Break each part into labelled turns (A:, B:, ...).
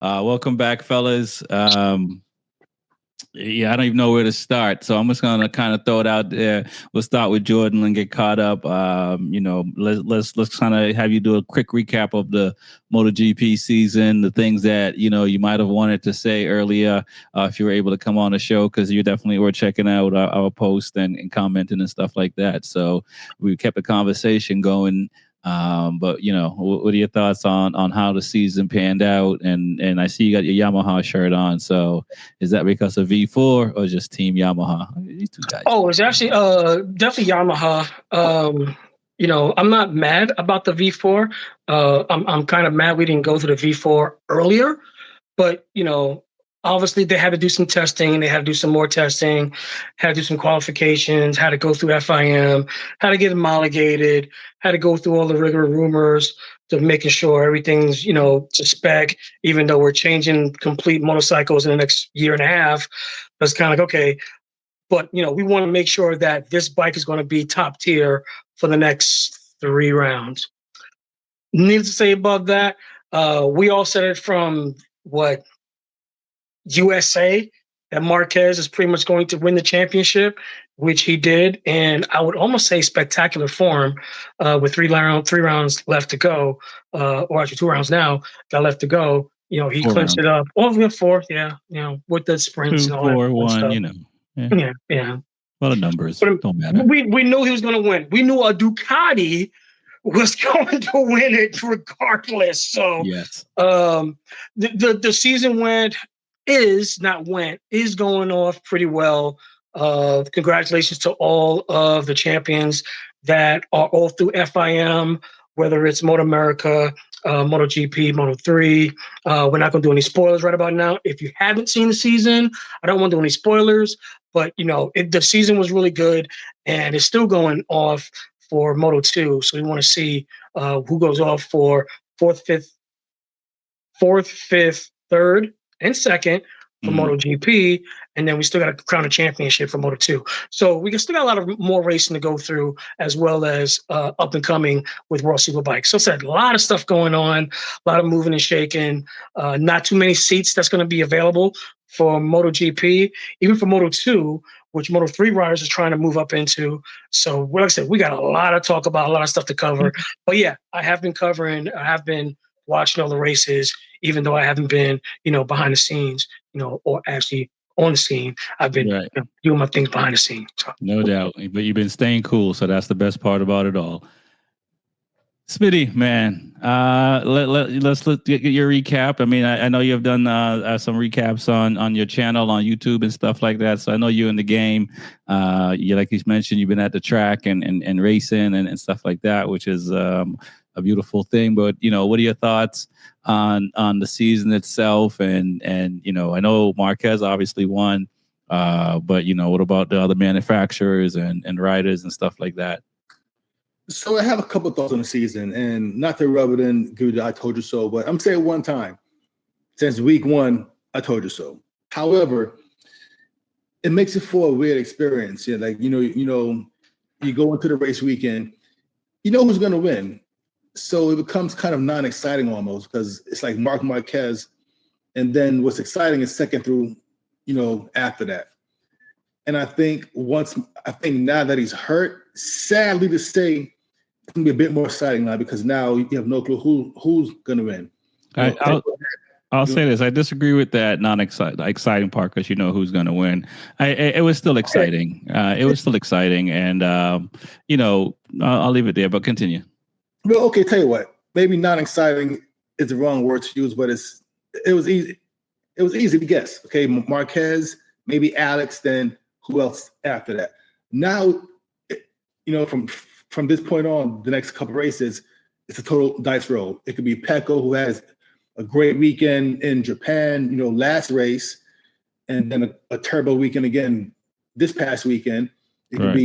A: Welcome back, fellas. Yeah, I don't even know where to start, so I'm just gonna kind of throw it out there. We'll start with Jordan and get caught up. Let's kind of have you do a quick recap of the MotoGP season, the things that you might have wanted to say earlier, if you were able to come on the show, because you definitely were checking out our post and commenting and stuff like that. So we kept the conversation going. But what are your thoughts on how the season panned out? And I see you got your Yamaha shirt on. So is that because of V4 or just Team Yamaha? These two guys.
B: Oh, it's actually definitely Yamaha. I'm not mad about the V4. I'm kind of mad we didn't go to the V4 earlier, but obviously they had to do some testing. They had to do some more testing, had to do some qualifications, had to go through FIM, had to get homologated, had to go through all the rigor rumors to making sure everything's, to spec, even though we're changing complete motorcycles in the next year and a half. That's kind of like, okay. But, we want to make sure that this bike is going to be top tier for the next 3 rounds. Needless to say about that, we all said it from USA, that Marquez is pretty much going to win the championship, which he did. And I would almost say spectacular form with 3 rounds left to go, or actually 2 rounds now got left to go. He clinched it up. Oh, we have 4, yeah. With the sprints
A: 2,
B: and all
A: 4,
B: that
A: 1,
B: stuff. Yeah.
A: A lot of numbers.
B: But
A: don't matter.
B: We knew he was going to win. We knew a Ducati was going to win it regardless. So
A: yes,
B: the season is going off pretty well. Congratulations to all of the champions that are all through FIM, whether it's Moto America, MotoGP, Moto3. We're not going to do any spoilers right about now. If you haven't seen the season, I don't want to do any spoilers, but the season was really good and it's still going off for Moto2. So we want to see who goes off for fourth, fifth, third, and second for MotoGP, and then we still got to crown a championship for Moto2. So we still got a lot of more racing to go through, as well as up and coming with World Superbike. So I said, a lot of stuff going on, a lot of moving and shaking. Not too many seats that's going to be available for MotoGP, even for Moto2, which Moto3 riders is trying to move up into. So, like I said, we got a lot to talk about, a lot of stuff to cover. But yeah, I have been watching all the races, even though I haven't been, behind the scenes, or actually on the scene. I've been doing my things behind the scenes. So.
A: No doubt. But you've been staying cool, so that's the best part about it all. Smitty, man, let's get your recap. I mean, I know you've done some recaps on your channel on YouTube and stuff like that. So I know you're in the game. You, like you mentioned, you've been at the track and racing and stuff like that, which is a beautiful thing. But what are your thoughts on the season itself? And I know Marquez obviously won, but what about the other manufacturers and riders and stuff like that?
C: So I have a couple of thoughts on the season, and not to rub it in, give you I told you so, but I'm saying one time, since week 1, I told you so. However, it makes it for a weird experience. You go into the race weekend, who's going to win. So it becomes kind of non-exciting almost, because it's like Marc Marquez, and then what's exciting is second through, after that. And I think now that he's hurt, sadly to say, it's going to be a bit more exciting now, because now you have no clue who's going to win.
A: I'll say this. I disagree with that exciting part, because who's going to win. It was still exciting. It was still exciting. And, I'll leave it there, but continue.
C: Well, okay, tell you what. Maybe non-exciting is the wrong word to use, but it was easy. It was easy to guess. Okay, Marquez, maybe Alex, then who else after that? Now, from this point on, the next couple races, it's a total dice roll. It could be Pecco, who has a great weekend in Japan, last race, and then a turbo weekend again this past weekend. It could be,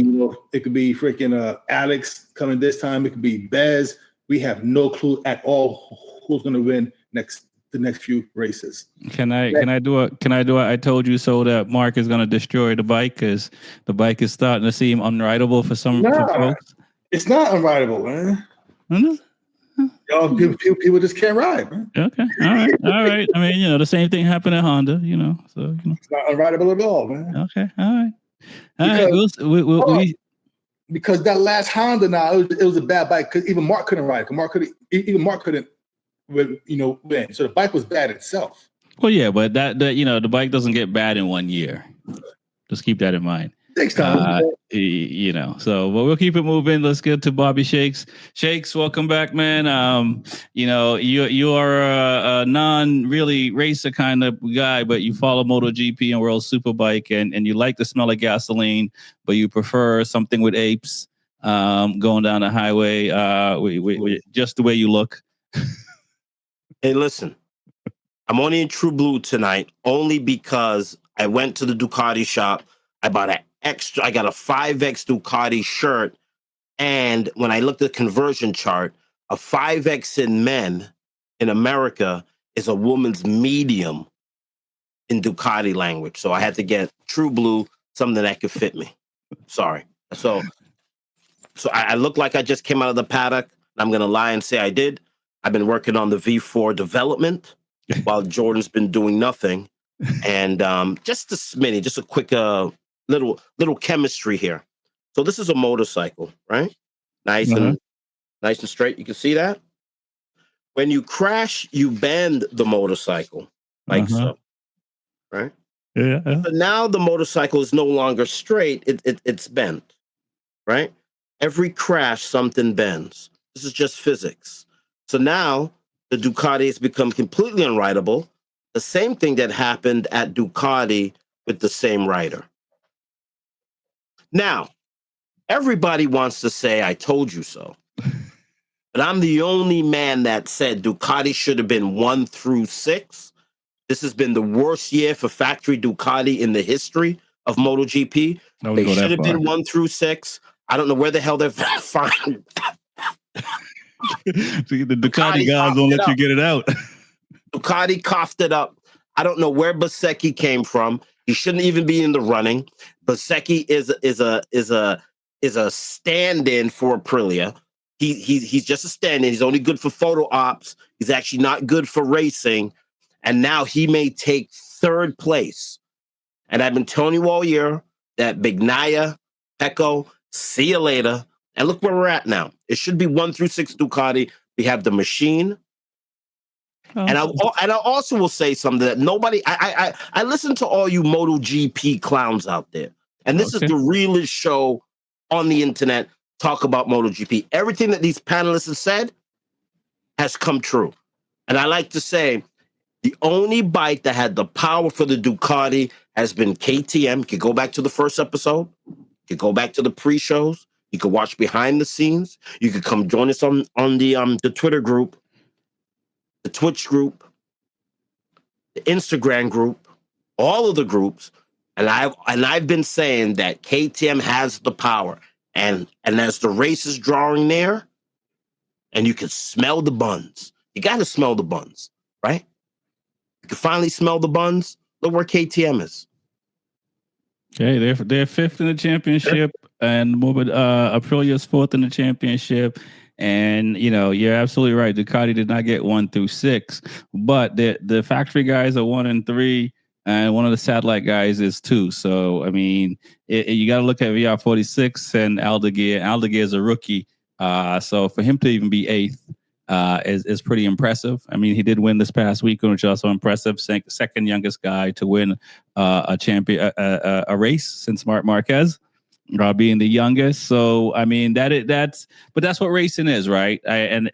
C: it could be freaking Alex coming this time. It could be Bez. We have no clue at all who's going to win the next few races.
A: Can I do a I told you so that Mark is going to destroy the bike, because the bike is starting to seem unrideable for some folks?
C: It's not unrideable, man. People just can't ride, man.
A: Okay. All right. I mean, the same thing happened at Honda, so,
C: It's not unrideable at all, man.
A: Okay. All right.
C: Because,
A: We
C: because that last Honda now, it was a bad bike because even Mark couldn't ride. Even Mark couldn't, win. So the bike was bad itself.
A: Well, yeah, but that the bike doesn't get bad in 1 year. Just keep that in mind.
C: Next time,
A: so but we'll keep it moving. Let's get to Bobby Shakes. Shakes, welcome back, man. You are a non-really racer kind of guy, but you follow MotoGP and World Superbike, and you like the smell of gasoline, but you prefer something with apes going down the highway. Just the way you look.
D: Hey, listen, I'm only in True Blue tonight only because I went to the Ducati shop. I bought I got a 5X Ducati shirt. And when I looked at the conversion chart, a 5X in men in America is a woman's medium in Ducati language. So I had to get True Blue, something that could fit me. Sorry. So I look like I just came out of the paddock. I'm going to lie and say I did. I've been working on the V4 development while Jordan's been doing nothing. And just a Smitty, just a quick little chemistry here. So this is a motorcycle, right? Nice and straight. You can see that. When you crash, you bend the motorcycle like so, right?
A: Yeah.
D: So now the motorcycle is no longer straight; it's bent, right? Every crash, something bends. This is just physics. So now the Ducati has become completely unrideable. The same thing that happened at Ducati with the same rider. Now, everybody wants to say, I told you so. But I'm the only man that said Ducati should have been 1 through 6. This has been the worst year for factory Ducati in the history of MotoGP. They should have been 1 through 6. I don't know where the hell they're finding.
A: See, the Ducati guys don't let you get it out.
D: Ducati coughed it up. I don't know where Bezzecchi came from. He shouldn't even be in the running. Bezzecchi is a stand-in for Aprilia. He's just a stand-in. He's only good for photo ops. He's actually not good for racing. And now he may take 3rd place. And I've been telling you all year that Bagnaia, Pecco, see you later. And look where we're at now. It should be 1 through 6 Ducati. We have the machine. And I also will say something that nobody. I listen to all you MotoGP clowns out there, and this is the realest show on the internet. Talk about MotoGP. Everything that these panelists have said has come true, and I like to say the only bike that had the power for the Ducati has been KTM. You could go back to the first episode. You could go back to the pre-shows. You could watch behind the scenes. You could come join us on the Twitter group, the Twitch group, the Instagram group, all of the groups, and I've been saying that KTM has the power, and as the race is drawing near, and you can smell the buns. You got to smell the buns, right? You can finally smell the buns. Look where KTM is.
A: Okay, they're 5th in the championship, and Aprilia's 4th in the championship. And you're absolutely right. Ducati did not get 1 through 6, but the factory guys are 1 and 3, and one of the satellite guys is 2. So I mean, you got to look at VR46 and Aldeguer. Aldeguer is a rookie, so for him to even be 8th is pretty impressive. I mean, he did win this past weekend, which is also impressive. Second youngest guy to win a race since Marc Marquez. Being the youngest. So I mean that's what racing is, right? I